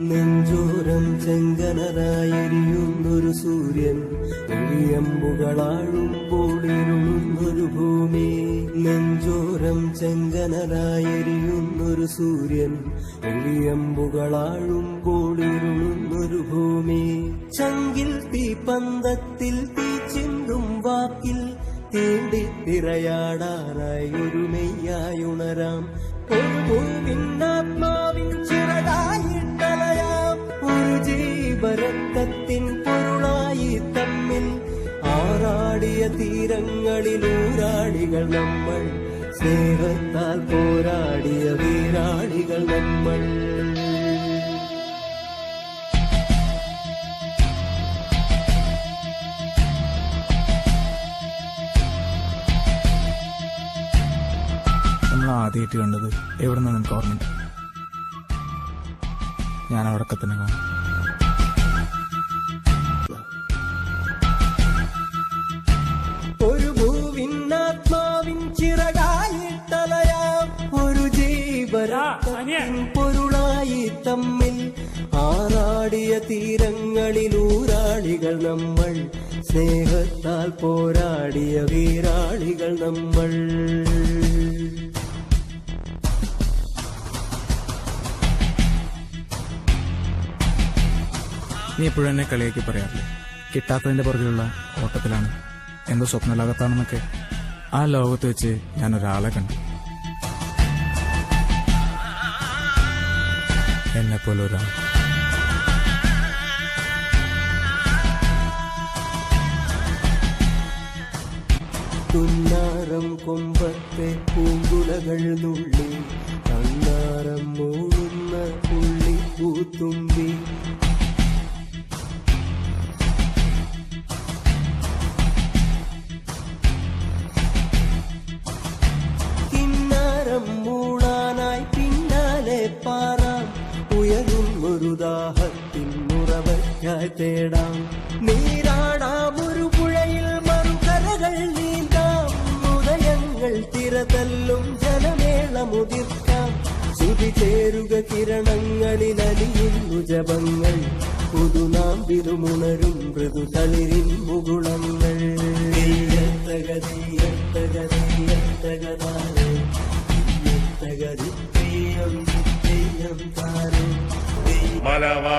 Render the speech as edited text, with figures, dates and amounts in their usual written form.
നെഞ്ചോരം ചെങ്കനരായെരിയുന്നൊരു സൂര്യൻ ഒളിയമ്പുകളാഴുമ്പോൾ ഇരുളുന്നൊരു ഭൂമി. നെഞ്ചോരം ചെങ്കനരായെരിയുന്നൊരു സൂര്യൻ ഒളിയമ്പുകളാഴുമ്പോൾ ഇരുളുന്നൊരു ഭൂമി. ചങ്കിൽ തീപ്പന്തത്തിൽ തീ ചിന്തും വാക്കിൽ തീണ്ടി തിരയാടാനായി ഒരു മെയ്യായുണരാം. പൂവിന്നാത്മാവിൻ ചിറകായിട്ടലയാം ഒരു ജീവരക്തത്തിൻ പൊരുളായി തമ്മിൽ. ആറാടിയ തീരങ്ങളിൽ ഊരാളികൾ നമ്മൾ, സ്നേഹത്താൽ പോരാടിയ വീരാളികൾ നമ്മൾ. നമ്മൾ ആദ്യമായിട്ട് കണ്ടത് എവിടെ നിന്ന് നിനക്ക് ഓർമ്മയുണ്ട്? ഞാൻ അവിടൊക്കെ തന്നെ കാണും. ഒരു ഭൂവിന്നാത്മാവിൻ ചിറകായിട്ടലയാം ഒരു ജീവരക്തത്തിൻ പൊരുളായി തമ്മിൽ. ആറാടിയ തീരങ്ങളിൽ ഊരാളികൾ നമ്മൾ, സ്നേഹത്താൽ പോരാടിയ വീരാളികൾ നമ്മൾ. നീ എപ്പോഴും എന്നെ കളിയാക്കി പറയാറില്ലേ, കിട്ടാത്തതിന്റെ പുറകിലുള്ള ഓട്ടത്തിലാണ്, എന്തോ സ്വപ്നലോകത്താണെന്നൊക്കെ. ആ ലോകത്ത് വെച്ച് ഞാൻ ഒരാളെ കണ്ടു, എന്നെപ്പോലെ ഒരാൾ. തുന്നാരം കൊമ്പത്തെ പൂങ്കുലകൾ നുള്ളി കണ്ണാരം മൂടുന്ന പുള്ളി പൂത്തുമ്പി. കിന്നാരം മൂളാനായി പിന്നാലെ പാറാം, ഉയരുന്നൊരു ദാഹത്തിൻ ഉറവയ്ക്കായി തേടാം. നീരാടാം ഒരു പുഴയിൽ മറുകരകൾ നീന്താം, ഉദയങ്ങൾ തിരതല്ലും ജലമേളമുതിർക്കാം. ശ്രുതി ചേരുക കിരണങ്ങളിൽ അലിയുന്നു ജപങ്ങൾ, പുതുനാമ്പിരുമുണരും മൃദു തളിരിൻ മുകുളങ്ങൾ. മലവാ